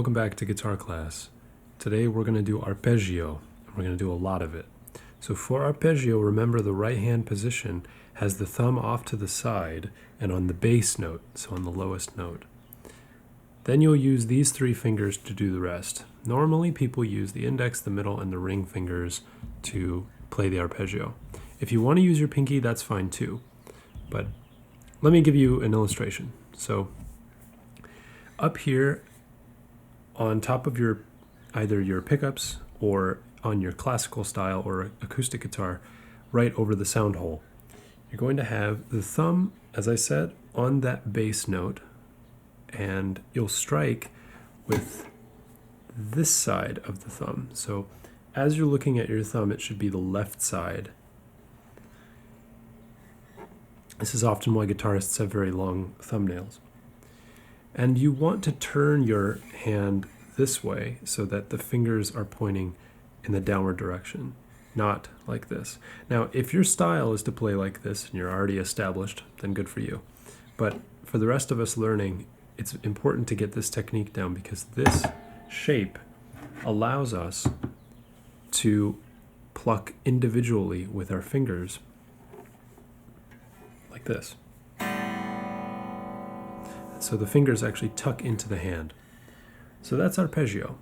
welcome back to guitar class. Today we're going to do arpeggio. We're going to do a lot of it. So for arpeggio, remember the right hand position has the thumb off to the side and on the bass note, so on the lowest note. Then you'll use these three fingers to do the rest. Normally people use the index, the middle, and the ring fingers to play the arpeggio. If you want to use your pinky, that's fine too. But let me give you an illustration. So up here on top of your either your pickups or on your classical style or acoustic guitar, right over the sound hole, you're going to have the thumb, as I said, on that bass note, and you'll strike with this side of the thumb. So as you're looking at your thumb, it should be the left side. This is often why guitarists have very long thumbnails. And you want to turn your hand this way so that the fingers are pointing in the downward direction, not like this. Now, if your style is to play like this and you're already established, then good for you. But for the rest of us learning, it's important to get this technique down because this shape allows us to pluck individually with our fingers like this. So the fingers actually tuck into the hand. So that's arpeggio.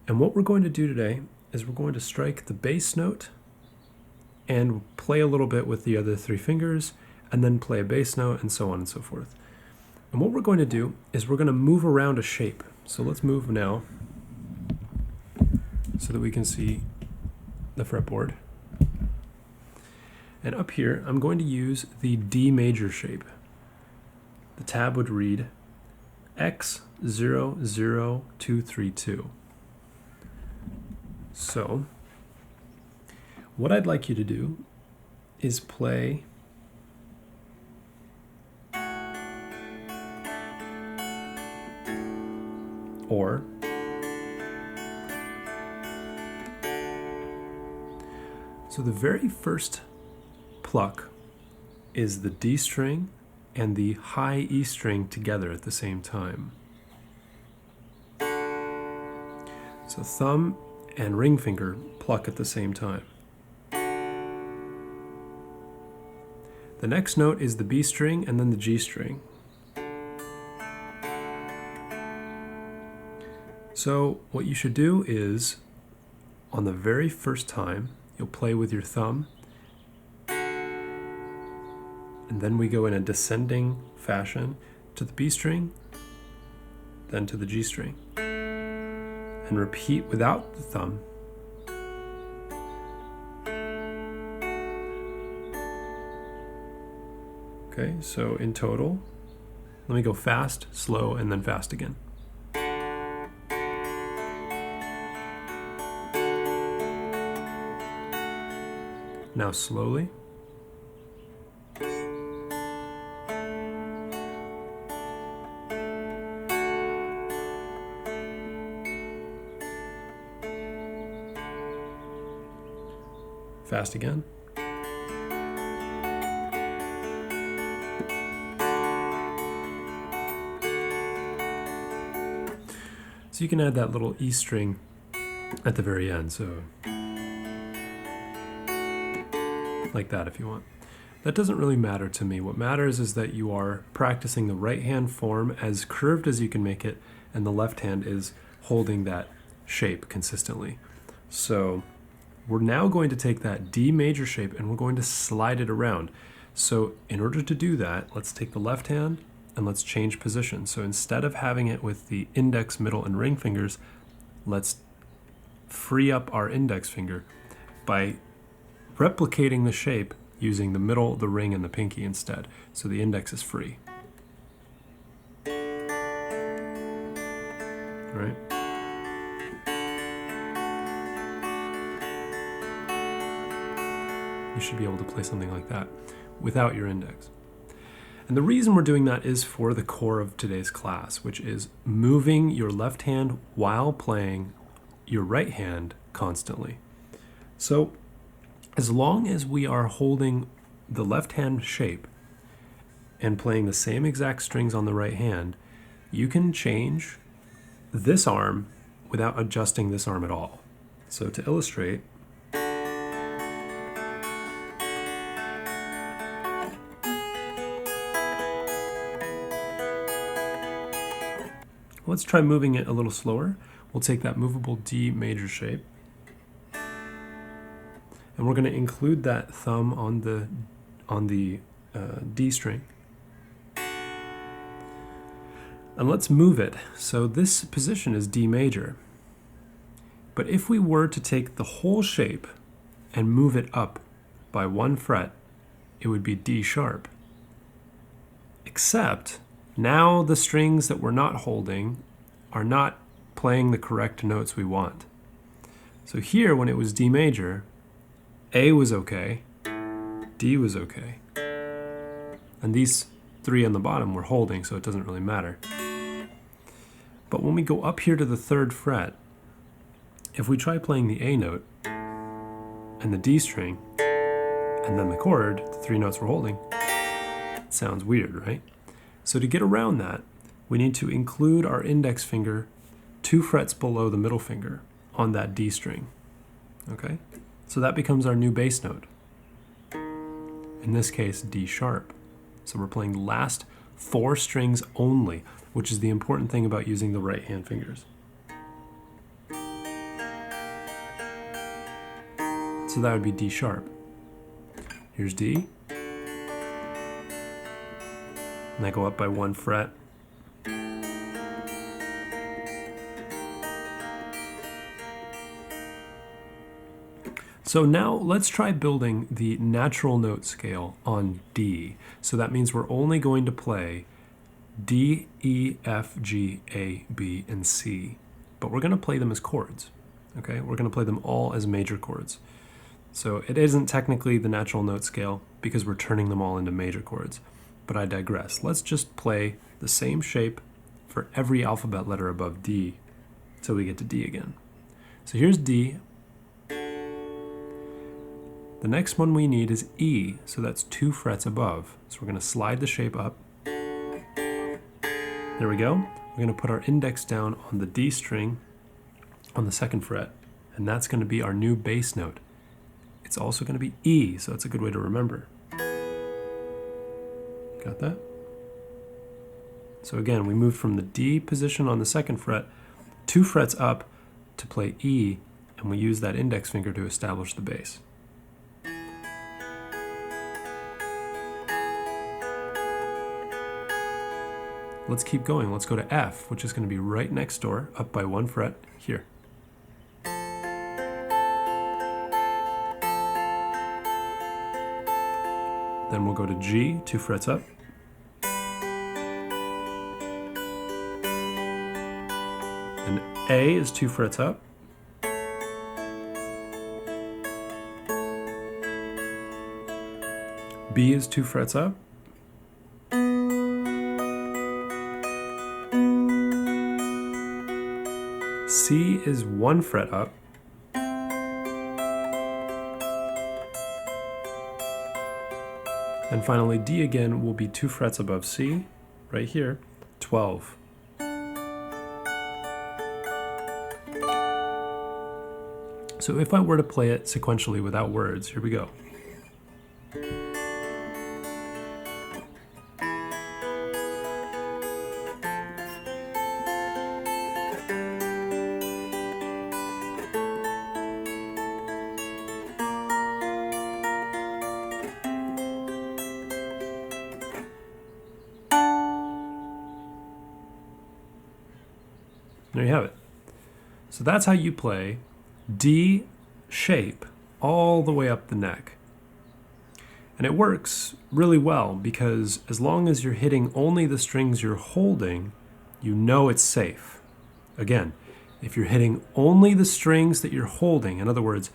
And what we're going to do today is we're going to strike the bass note and play a little bit with the other three fingers and then play a bass note and so on and so forth. And what we're going to do is we're going to move around a shape. So let's move now so that we can see the fretboard. And up here, I'm going to use the D major shape. The tab would read X00232. So, what I'd like you to do is play or so the very first pluck is the D string and the high E string together at the same time. So thumb and ring finger pluck at the same time. The next note is the B string and then the G string. So what you should do is, on the very first time, you'll play with your thumb, and then we go in a descending fashion to the B string, then to the G string, and repeat without the thumb. Okay, so in total, let me go fast, slow, and then fast again. Now slowly. Fast again. So you can add that little E string at the very end, so like that if you want. That doesn't really matter to me. What matters is that you are practicing the right hand form as curved as you can make it, and the left hand is holding that shape consistently. So we're now going to take that D major shape and we're going to slide it around. So in order to do that, let's take the left hand and let's change position. So instead of having it with the index, middle, and ring fingers, let's free up our index finger by replicating the shape using the middle, the ring, and the pinky instead. So the index is free. All right? You should be able to play something like that without your index. And the reason we're doing that is for the core of today's class, which is moving your left hand while playing your right hand constantly. So as long as we are holding the left hand shape and playing the same exact strings on the right hand, you can change this arm without adjusting this arm at all. So to illustrate, let's try moving it a little slower. We'll take that movable D major shape, and we're going to include that thumb on the D string. And let's move it. So this position is D major. But if we were to take the whole shape and move it up by 1 fret, it would be D sharp. Except now the strings that we're not holding are not playing the correct notes we want. So here, when it was D major, A was okay, D was okay. And these 3 on the bottom we're holding, so it doesn't really matter. But when we go up here to the 3rd fret, if we try playing the A note and the D string and then the chord, the 3 notes we're holding, it sounds weird, right? So to get around that, we need to include our index finger 2 frets below the middle finger on that D string. Okay? So that becomes our new bass note. In this case, D sharp. So we're playing the last 4 strings only, which is the important thing about using the right hand fingers. So that would be D sharp. Here's D. And I go up by 1 fret. So now let's try building the natural note scale on D. So that means we're only going to play D, E, F, G, A, B, and C. But we're going to play them as chords. Okay? We're going to play them all as major chords. So it isn't technically the natural note scale because we're turning them all into major chords. But I digress. Let's just play the same shape for every alphabet letter above D until we get to D again. So here's D. The next one we need is E, so that's 2 frets above. So we're going to slide the shape up. There we go. We're going to put our index down on the D string on the 2nd fret, and that's going to be our new bass note. It's also going to be E, so that's a good way to remember. Got that? So again, we moved from the D position on the 2nd fret 2 frets up to play E, and we use that index finger to establish the bass. Let's keep going. Let's go to F, which is going to be right next door, up by 1 fret here. Then we'll go to G, 2 frets up. And A is 2 frets up. B is 2 frets up. C is 1 fret up. And finally, D again will be 2 frets above C, right here, 12. So if I were to play it sequentially without words, here we go. There you have it. So that's how you play D shape all the way up the neck. And it works really well because as long as you're hitting only the strings you're holding, you know it's safe. Again, if you're hitting only the strings that you're holding, in other words,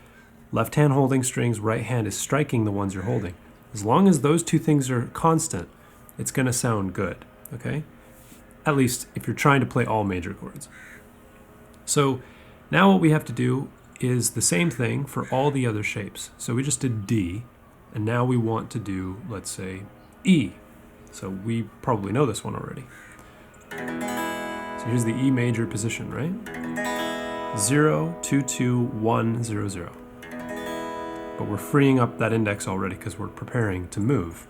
left hand holding strings, right hand is striking the ones you're holding. As long as those 2 things are constant, it's going to sound good, okay? At least if you're trying to play all major chords. So now what we have to do is the same thing for all the other shapes. So we just did D, and now we want to do, let's say, E. So we probably know this one already. So here's the E major position, right? 0, 2, 2, 1, 0, 0. But we're freeing up that index already because we're preparing to move.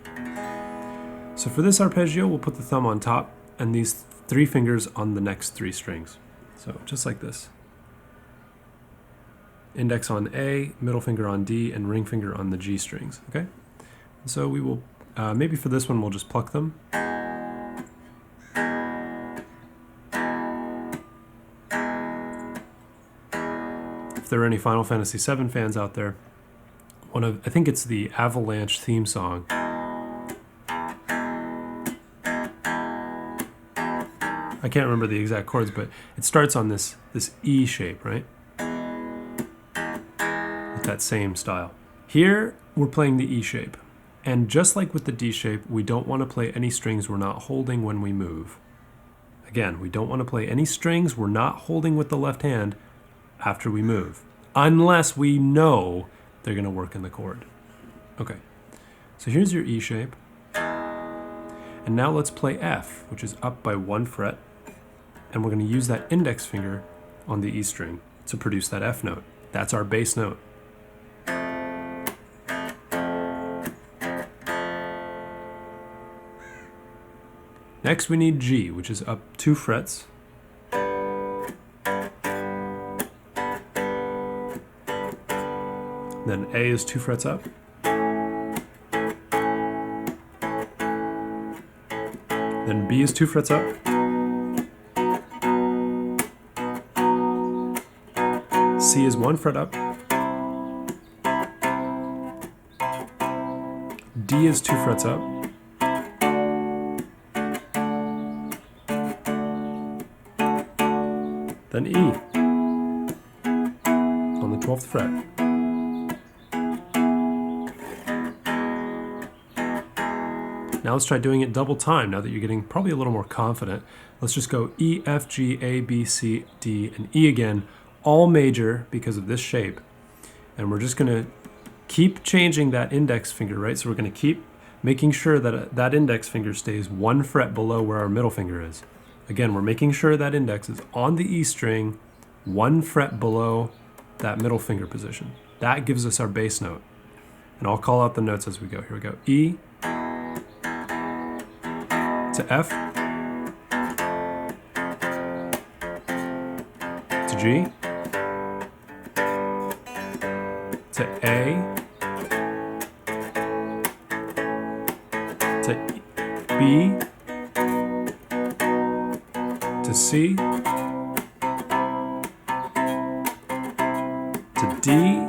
So for this arpeggio, we'll put the thumb on top and these 3 fingers on the next 3 strings. So just like this. Index on A, middle finger on D, and ring finger on the G strings, okay? So we will, maybe for this one, we'll just pluck them. If there are any Final Fantasy VII fans out there, I think it's the Avalanche theme song. I can't remember the exact chords, but it starts on this E shape, right? With that same style. Here, we're playing the E shape. And just like with the D shape, we don't want to play any strings we're not holding when we move. Again, we don't want to play any strings we're not holding with the left hand after we move, unless we know they're going to work in the chord. Okay, so here's your E shape. And now let's play F, which is up by 1 fret. And we're going to use that index finger on the E string to produce that F note. That's our bass note. Next we need G, which is up 2 frets. Then A is 2 frets up. Then B is 2 frets up. C is 1 fret up. D is 2 frets up. Then E on the 12th fret. Now let's try doing it double time now that you're getting probably a little more confident. Let's just go E, F, G, A, B, C, D, and E again, all major because of this shape. And we're just gonna keep changing that index finger, right? So we're gonna keep making sure that that index finger stays 1 fret below where our middle finger is. Again, we're making sure that index is on the E string, 1 fret below that middle finger position. That gives us our bass note. And I'll call out the notes as we go. Here we go. E to F to G to A to B to C to D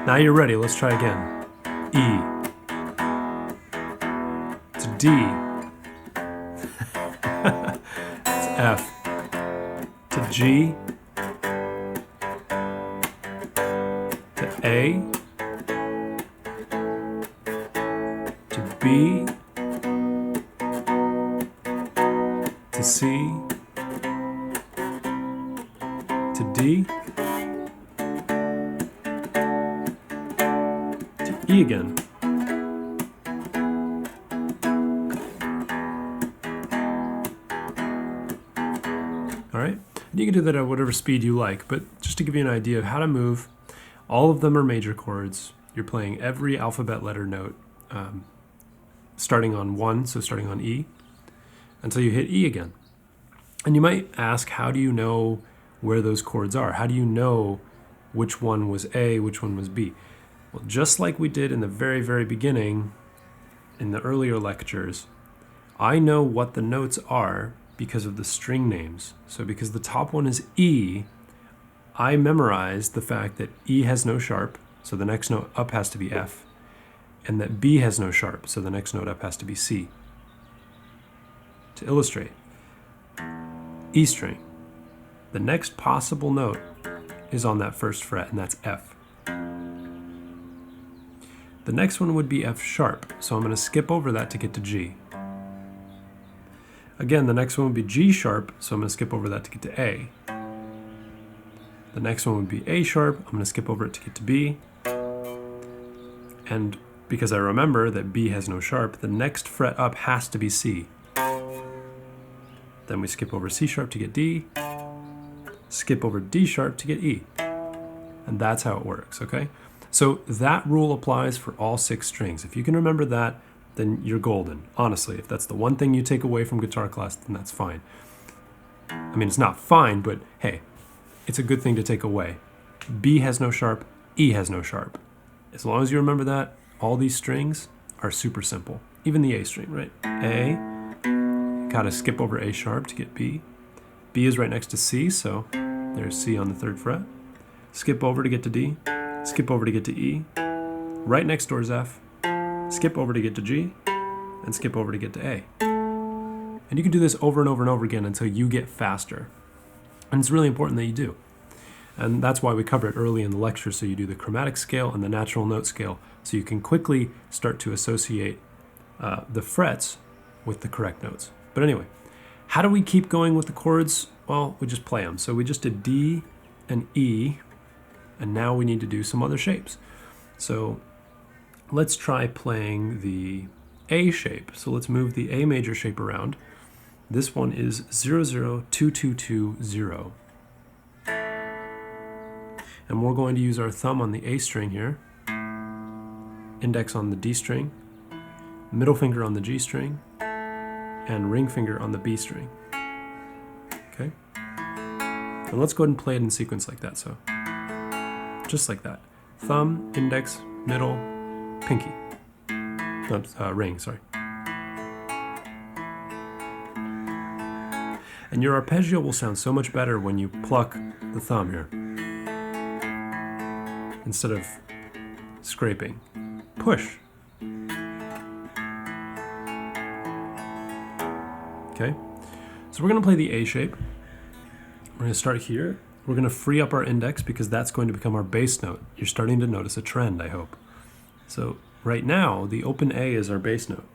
Now you're ready, let's try again. E to D to F to G to A to B to C to D to E again. All right, you can do that at whatever speed you like, but just to give you an idea of how to move, all of them are major chords. You're playing every alphabet letter note, starting on 1, so starting on E, until you hit E again. And you might ask, how do you know where those chords are? How do you know which one was A, which one was B? Well, just like we did in the very, very beginning, in the earlier lectures, I know what the notes are because of the string names. So because the top one is E, I memorized the fact that E has no sharp, so the next note up has to be F, and that B has no sharp, so the next note up has to be C. To illustrate, E string. The next possible note is on that first fret, and that's F. The next one would be F sharp, so I'm going to skip over that to get to G. Again, the next one would be G sharp, so I'm going to skip over that to get to A. The next one would be A sharp, I'm going to skip over it to get to B. And because I remember that B has no sharp, the next fret up has to be C. Then we skip over C sharp to get D, skip over D sharp to get E. And that's how it works, okay? So that rule applies for all 6 strings. If you can remember that, then you're golden. Honestly, if that's the one thing you take away from guitar class, then that's fine. I mean, it's not fine, but hey, it's a good thing to take away. B has no sharp, E has no sharp. As long as you remember that, all these strings are super simple. Even the A string, right? A, gotta skip over A sharp to get B. B is right next to C, so there's C on the 3rd fret. Skip over to get to D, skip over to get to E. Right next door is F. Skip over to get to G, and skip over to get to A. And you can do this over and over and over again until you get faster. And it's really important that you do. And that's why we cover it early in the lecture, so you do the chromatic scale and the natural note scale, so you can quickly start to associate the frets with the correct notes. But anyway, how do we keep going with the chords? Well, we just play them. So we just did D and E, and now we need to do some other shapes. So let's try playing the A shape. So let's move the A major shape around. This one is 0022220. And we're going to use our thumb on the A string here, index on the D string, middle finger on the G string, and ring finger on the B string. Okay? And let's go ahead and play it in sequence like that. So just like that. Thumb, index, middle, pinky. Ring, sorry. And your arpeggio will sound so much better when you pluck the thumb here, instead of scraping. Push. Okay, so we're going to play the A shape. We're going to start here. We're going to free up our index because that's going to become our bass note. You're starting to notice a trend, I hope. So right now, the open A is our bass note.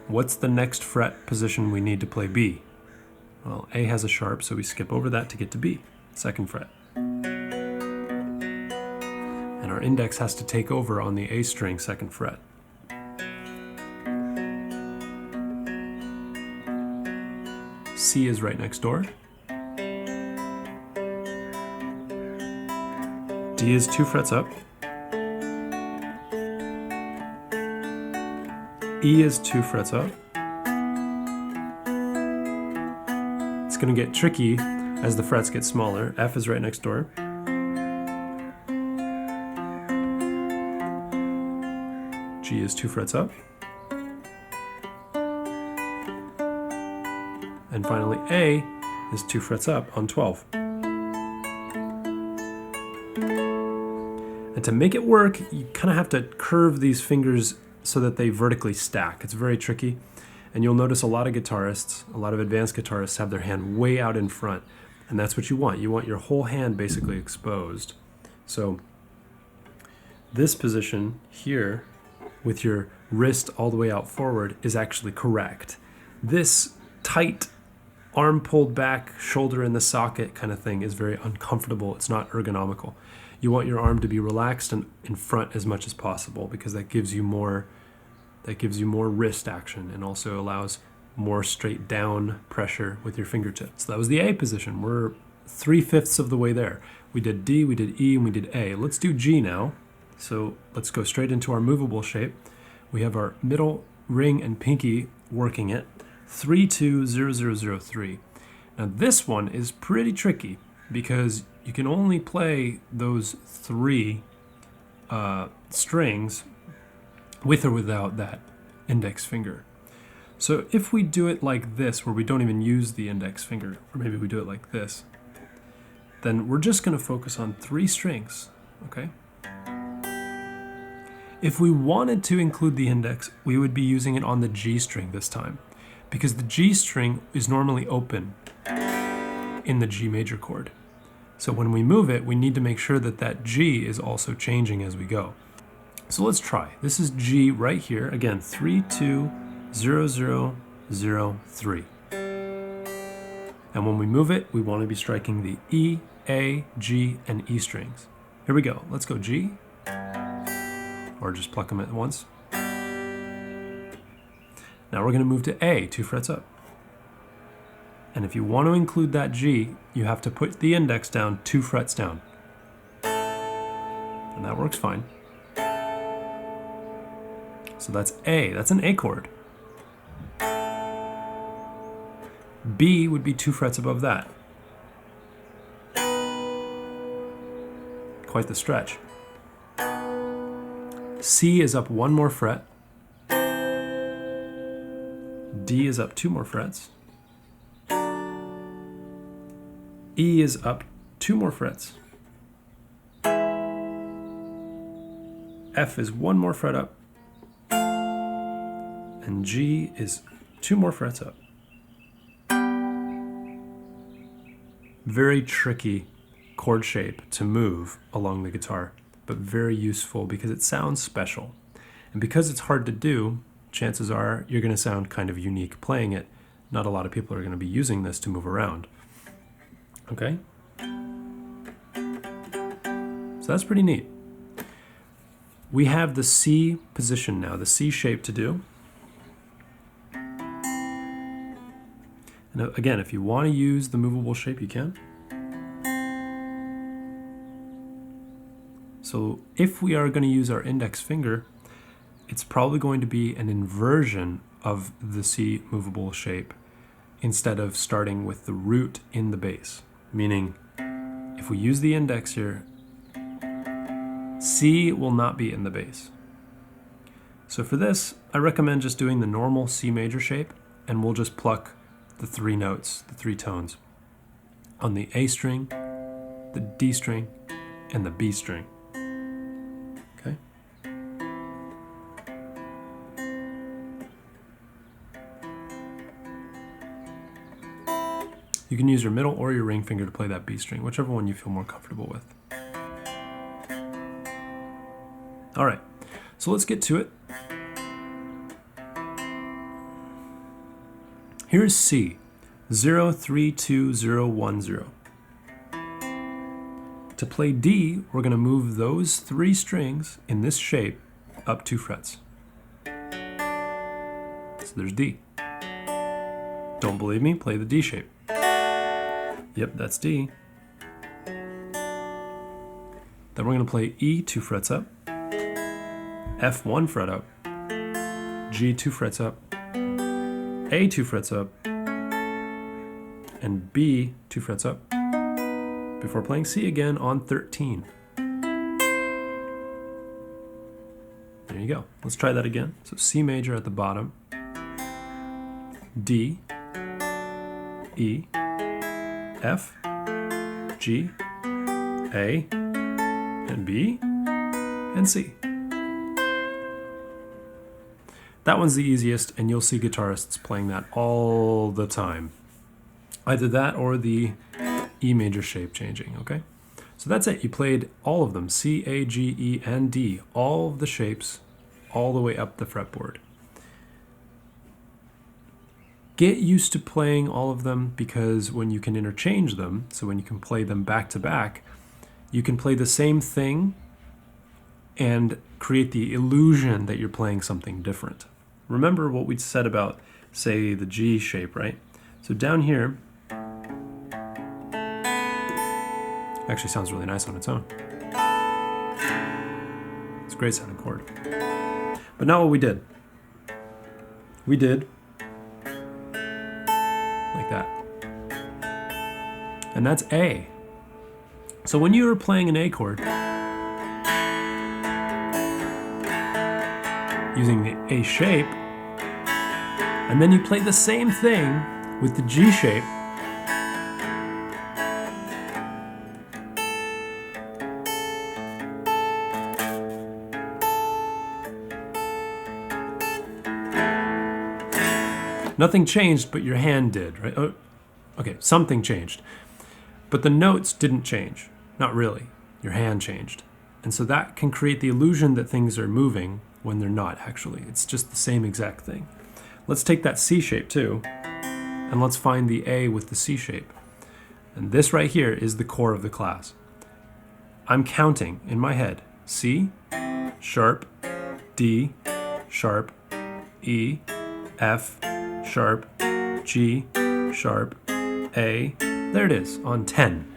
What's the next fret position we need to play B? Well, A has a sharp, so we skip over that to get to B, 2nd fret. And our index has to take over on the A string, 2nd fret. C is right next door. D is 2 frets up. E is 2 frets up. It's going to get tricky as the frets get smaller. F is right next door. G is 2 frets up. And finally, A is 2 frets up on 12. And to make it work, you kind of have to curve these fingers so that they vertically stack. It's very tricky. And you'll notice a lot of guitarists, a lot of advanced guitarists have their hand way out in front. And that's what you want. You want your whole hand basically exposed. So this position here with your wrist all the way out forward is actually correct. This tight arm pulled back, shoulder in the socket kind of thing is very uncomfortable. It's not ergonomical. You want your arm to be relaxed and in front as much as possible because that gives you more wrist action and also allows more straight down pressure with your fingertips. So that was the A position. We're 3/5 of the way there. We did D, we did E, and we did A. Let's do G now. So let's go straight into our movable shape. We have our middle, ring, and pinky working it. 3-2-0-0-0-3. Now this one is pretty tricky because you can only play those 3 strings with or without that index finger. So if we do it like this, where we don't even use the index finger, or maybe we do it like this, then we're just going to focus on 3 strings, okay? If we wanted to include the index, we would be using it on the G string this time, because the G string is normally open in the G major chord. So when we move it, we need to make sure that that G is also changing as we go. So let's try. This is G right here. Again, 3-2-0-0-0-3. And when we move it, we want to be striking the E, A, G, and E strings. Here Here we go. Let's go G, or just pluck them at once. Now we're going to move to A, 2 frets up. And if you want to include that G, you have to put the index down 2 frets down. And that works fine. So that's A, that's an A chord. B would be 2 frets above that. Quite the stretch. C is up 1 more fret. D is up 2 more frets. E is up 2 more frets. F is 1 more fret up. And G is 2 more frets up. Very tricky chord shape to move along the guitar, but very useful because it sounds special. And because it's hard to do, chances are you're going to sound kind of unique playing it. Not a lot of people are going to be using this to move around. Okay? So that's pretty neat. We have the C position now, the C shape to do. And again, if you want to use the movable shape, you can. So if we are going to use our index finger, it's probably going to be an inversion of the C movable shape instead of starting with the root in the bass. Meaning, if we use the index here, C will not be in the bass. So for this, I recommend just doing the normal C major shape, and we'll just pluck the 3 notes, the 3 tones, on the A string, the D string, and the B string. Okay? You can use your middle or your ring finger to play that B string, whichever one you feel more comfortable with. All right, so let's get to it. Here's C, 0, 3, 2, 0, 1, 0. To play D, we're going to move those 3 strings in this shape up 2 frets. So there's D. Don't believe me? Play the D shape. Yep, that's D. Then we're going to play E 2 frets up, F 1 fret up, G 2 frets up, A 2 frets up, and B 2 frets up, before playing C again on 13. There you go. Let's try that again. So C major at the bottom, D, E, F, G, A, and B, and C. That one's the easiest, and you'll see guitarists playing that all the time. Either that or the E major shape changing, okay? So that's it. You played all of them, C, A, G, E, and D, all of the shapes, all the way up the fretboard. Get used to playing all of them, because when you can interchange them, so when you can play them back to back, you can play the same thing and create the illusion that you're playing something different. Remember what we said about, say, the G shape, right? So down here, actually sounds really nice on its own. It's a great sounding chord. But not what we did. We did like that. And that's A. So when you are playing an A chord, using the A shape, and then you play the same thing with the G shape, nothing changed, but your hand did, right? Oh, okay, something changed. But the notes didn't change. Not really. Your hand changed. And so that can create the illusion that things are moving when they're not, actually. It's just the same exact thing. Let's take that C shape too, and let's find the A with the C shape. And this right here is the core of the class. I'm counting in my head. C, sharp, D, sharp, E, F, sharp, G, sharp, A. There it is, on 10.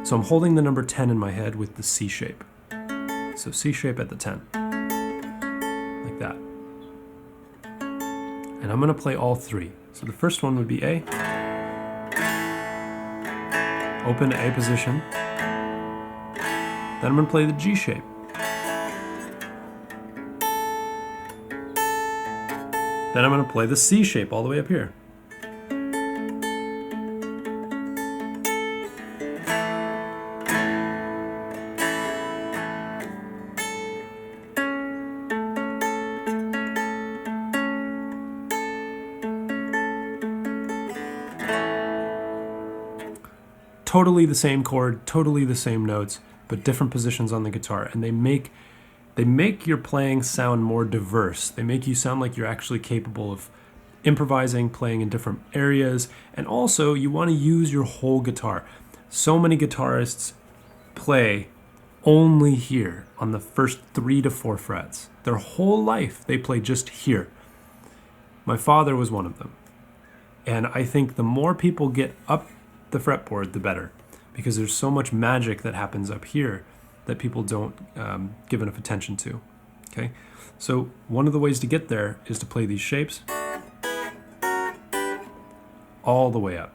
So I'm holding the number 10 in my head with the C shape. So C shape at the 10. Like that. And I'm going to play all three. So the first one would be A. Open to A position. Then I'm going to play the G shape. Then I'm going to play the C shape all the way up here. Totally the same chord, totally the same notes, but different positions on the guitar, and they make your playing sound more diverse. They make you sound like you're actually capable of improvising, playing in different areas, and also you want to use your whole guitar. So many guitarists play only here on the first 3 to 4 frets. Their whole life they play just here. My father was one of them. And I think the more people get up the fretboard, the better, because there's so much magic that happens up here that people don't give enough attention to. Okay, so one of the ways to get there is to play these shapes all the way up.